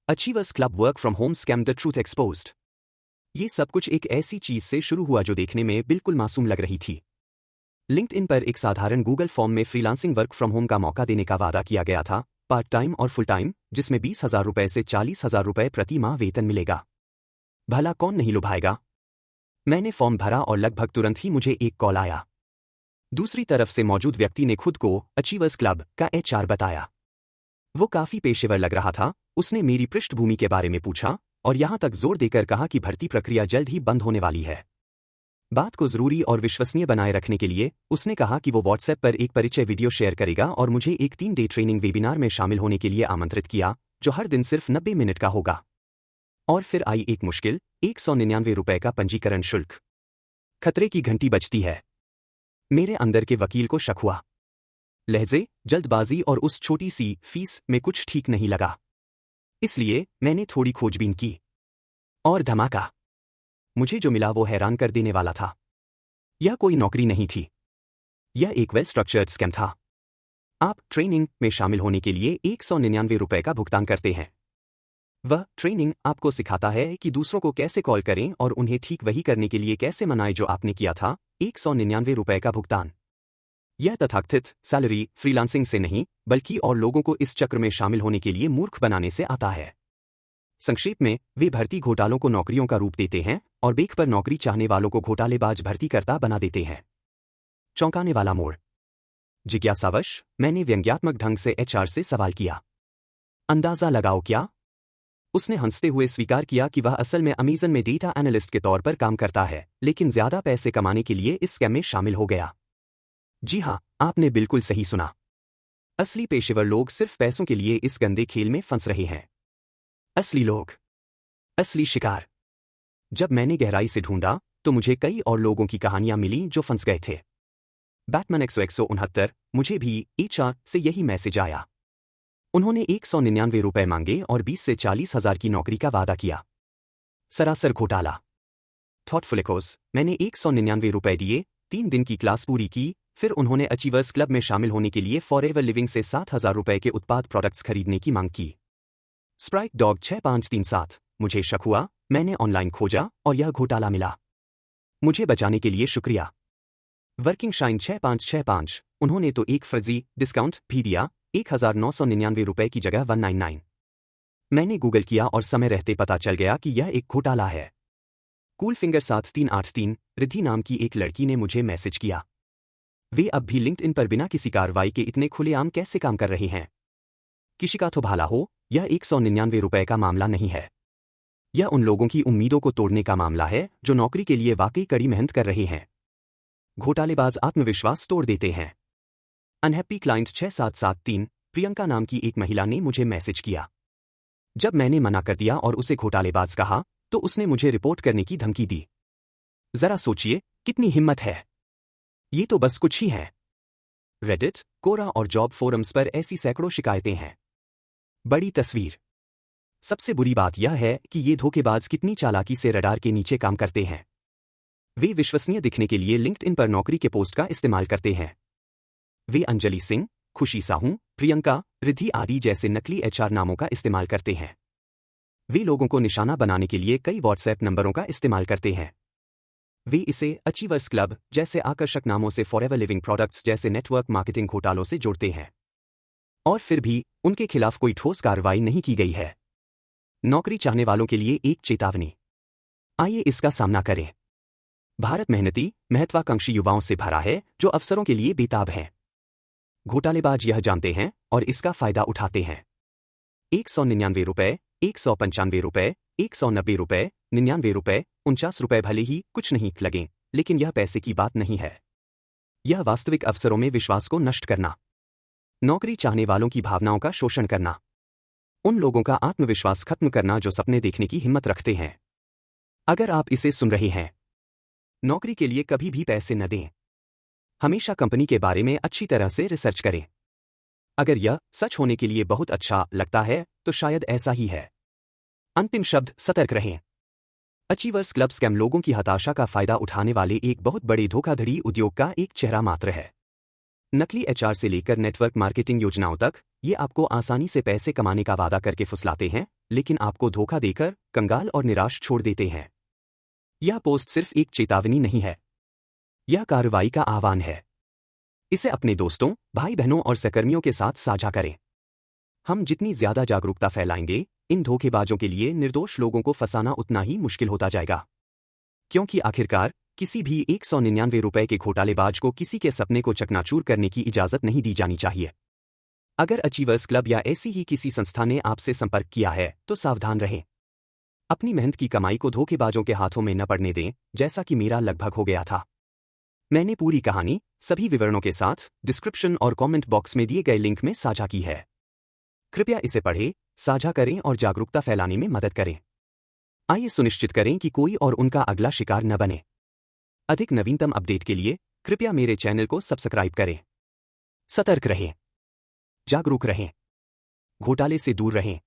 Achievers club work from home scam the truth exposed. ये सब कुछ एक ऐसी चीज से शुरू हुआ जो देखने में बिल्कुल मासूम लग रही थी। लिंक्डइन पर एक साधारण गूगल फॉर्म में फ्रीलांसिंग वर्क फ्रॉम होम का मौका देने का वादा किया गया था, पार्ट टाइम और फुल टाइम, जिसमें 20,000 रुपए से 40,000 रुपए प्रति माह वेतन मिलेगा। भला कौन नहीं लुभाएगा। मैंने फॉर्म भरा और लगभग तुरंत ही मुझे एक कॉल आया। दूसरी तरफ से मौजूद व्यक्ति ने खुद को अचीवर्स क्लब का एचआर बताया। वो काफी पेशेवर लग रहा था। उसने मेरी पृष्ठभूमि के बारे में पूछा और यहां तक जोर देकर कहा कि भर्ती प्रक्रिया जल्द ही बंद होने वाली है। बात को जरूरी और विश्वसनीय बनाए रखने के लिए उसने कहा कि वो व्हाट्सएप पर एक परिचय वीडियो शेयर करेगा और मुझे एक 3 डे ट्रेनिंग वेबिनार में शामिल होने के लिए आमंत्रित किया, जो हर दिन सिर्फ 90 मिनट का होगा। और फिर आई एक मुश्किल 199 रुपए का पंजीकरण शुल्क। खतरे की घंटी बजती है। मेरे अंदर के वकील को शक हुआ। लहजे, जल्दबाजी और उस छोटी सी फीस में कुछ ठीक नहीं लगा। इसलिए मैंने थोड़ी खोजबीन की। और धमाका, मुझे जो मिला वो हैरान कर देने वाला था। यह कोई नौकरी नहीं थी। यह एक वेल स्ट्रक्चर्ड स्कैम था। आप ट्रेनिंग में शामिल होने के लिए 199 रुपए का भुगतान करते हैं। वह ट्रेनिंग आपको सिखाता है कि दूसरों को कैसे कॉल करें और उन्हें ठीक वही करने के लिए कैसे मनाएं जो आपने किया था। 199 रुपए का भुगतान। यह तथाकथित सैलरी फ्रीलांसिंग से नहीं, बल्कि और लोगों को इस चक्र में शामिल होने के लिए मूर्ख बनाने से आता है। संक्षेप में, वे भर्ती घोटालों को नौकरियों का रूप देते हैं और बेख पर नौकरी चाहने वालों को घोटालेबाज भर्तीकर्ता बना देते हैं। चौंकाने वाला मोड़। जिज्ञासावश मैंने व्यंग्यात्मक ढंग से एचआर से सवाल किया, अंदाजा लगाओ क्या? उसने हंसते हुए स्वीकार किया कि वह असल में अमेज़न में डेटा एनालिस्ट के तौर पर काम करता है, लेकिन ज्यादा पैसे कमाने के लिए इस स्कैम में शामिल हो गया। जी हाँ, आपने बिल्कुल सही सुना। असली पेशेवर लोग सिर्फ पैसों के लिए इस गंदे खेल में फंस रहे हैं। असली लोग, असली शिकार। जब मैंने गहराई से ढूंढा तो मुझे कई और लोगों की कहानियां मिली जो फंस गए थे। बैटमैन 169, मुझे भी एचआर से यही मैसेज आया। उन्होंने 199 रुपए मांगे और 20 से 40,000 की नौकरी का वादा किया। सरासर घोटाला। थॉटफुलिकोस, मैंने 199 रुपए दिए, 3 दिन की क्लास पूरी की, फिर उन्होंने अचीवर्स क्लब में शामिल होने के लिए फॉरएवर लिविंग से 7,000 रुपए के उत्पाद प्रोडक्ट्स खरीदने की मांग की। स्प्राइट डॉग 6537, मुझे शक हुआ, मैंने ऑनलाइन खोजा और यह घोटाला मिला। मुझे बचाने के लिए शुक्रिया। वर्किंग शाइन 6565, उन्होंने तो एक फर्जी डिस्काउंट भी दिया, 1,999 रुपए की जगह 199। मैंने गूगल किया और समय रहते पता चल गया कि यह एक घोटाला है। कूल फिंगर 7383, रिद्धि नाम की एक लड़की ने मुझे मैसेज किया। वे अब भी लिंक्डइन पर बिना किसी कार्रवाई के इतने खुलेआम कैसे काम कर रहे हैं? किसी का तो भला हो, यह 199 रुपए का मामला नहीं है। यह उन लोगों की उम्मीदों को तोड़ने का मामला है जो नौकरी के लिए वाकई कड़ी मेहनत कर रहे हैं। घोटालेबाज आत्मविश्वास तोड़ देते हैं। अनहैप्पी क्लाइंट 6773, प्रियंका नाम की एक महिला ने मुझे मैसेज किया। जब मैंने मना कर दिया और उसे घोटालेबाज कहा, तो उसने मुझे रिपोर्ट करने की धमकी दी। जरा सोचिए, कितनी हिम्मत है। ये तो बस कुछ ही है। रेडिट, कोरा और जॉब फोरम्स पर ऐसी सैकड़ों शिकायतें हैं। बड़ी तस्वीर। सबसे बुरी बात यह है कि ये धोखेबाज कितनी चालाकी से रडार के नीचे काम करते हैं। वे विश्वसनीय दिखने के लिए लिंक्डइन पर नौकरी के पोस्ट का इस्तेमाल करते हैं। वे अंजलि सिंह, खुशी साहू, प्रियंका, रिद्धि आदि जैसे नकली एचआर नामों का इस्तेमाल करते हैं। वे लोगों को निशाना बनाने के लिए कई व्हाट्सएप नंबरों का इस्तेमाल करते हैं। वे इसे अचीवर्स क्लब जैसे आकर्षक नामों से फॉरएवर लिविंग प्रोडक्ट्स जैसे नेटवर्क मार्केटिंग घोटालों से जोड़ते हैं। और फिर भी उनके खिलाफ कोई ठोस कार्रवाई नहीं की गई है। नौकरी चाहने वालों के लिए एक चेतावनी। आइए इसका सामना करें। भारत मेहनती, महत्वाकांक्षी युवाओं से भरा है जो अवसरों के लिए बेताब हैं। घोटालेबाज यह जानते हैं और इसका फायदा उठाते हैं। 199 रुपए, 195 रुपए, 190 रुपए, 99 रुपए, 49 रुपए भले ही कुछ नहीं लगें, लेकिन यह पैसे की बात नहीं है। यह वास्तविक अवसरों में विश्वास को नष्ट करना, नौकरी चाहने वालों की भावनाओं का शोषण करना, उन लोगों का आत्मविश्वास खत्म करना जो सपने देखने की हिम्मत रखते हैं। अगर आप इसे सुन रहे हैं, नौकरी के लिए कभी भी पैसे न दें। हमेशा कंपनी के बारे में अच्छी तरह से रिसर्च करें। अगर यह सच होने के लिए बहुत अच्छा लगता है तो शायद ऐसा ही है। अंतिम शब्द, सतर्क रहें। अचीवर्स क्लब स्कैम लोगों की हताशा का फायदा उठाने वाले एक बहुत बड़े धोखाधड़ी उद्योग का एक चेहरा मात्र है। नकली एचआर से लेकर नेटवर्क मार्केटिंग योजनाओं तक, ये आपको आसानी से पैसे कमाने का वादा करके फुसलाते हैं, लेकिन आपको धोखा देकर कंगाल और निराश छोड़ देते हैं। यह पोस्ट सिर्फ एक चेतावनी नहीं है, यह कार्रवाई का आह्वान है। इसे अपने दोस्तों, भाई बहनों और सहकर्मियों के साथ साझा करें। हम जितनी ज्यादा जागरूकता फैलाएंगे, इन धोखेबाजों के लिए निर्दोष लोगों को फंसाना उतना ही मुश्किल होता जाएगा। क्योंकि आखिरकार किसी भी 199 रुपए के घोटालेबाज को किसी के सपने को चकनाचूर करने की इजाजत नहीं दी जानी चाहिए। अगर अचीवर्स क्लब या ऐसी ही किसी संस्था ने आपसे संपर्क किया है, तो सावधान रहें। अपनी मेहनत की कमाई को धोखेबाजों के हाथों में न पड़ने दें, जैसा कि मेरा लगभग हो गया था। मैंने पूरी कहानी सभी विवरणों के साथ डिस्क्रिप्शन और कमेंट बॉक्स में दिए गए लिंक में साझा की है। कृपया इसे पढ़ें, साझा करें और जागरूकता फैलाने में मदद करें। आइए सुनिश्चित करें कि कोई और उनका अगला शिकार न बने। अधिक नवीनतम अपडेट के लिए कृपया मेरे चैनल को सब्सक्राइब करें। सतर्क रहें, जागरूक रहें, घोटाले से दूर रहें।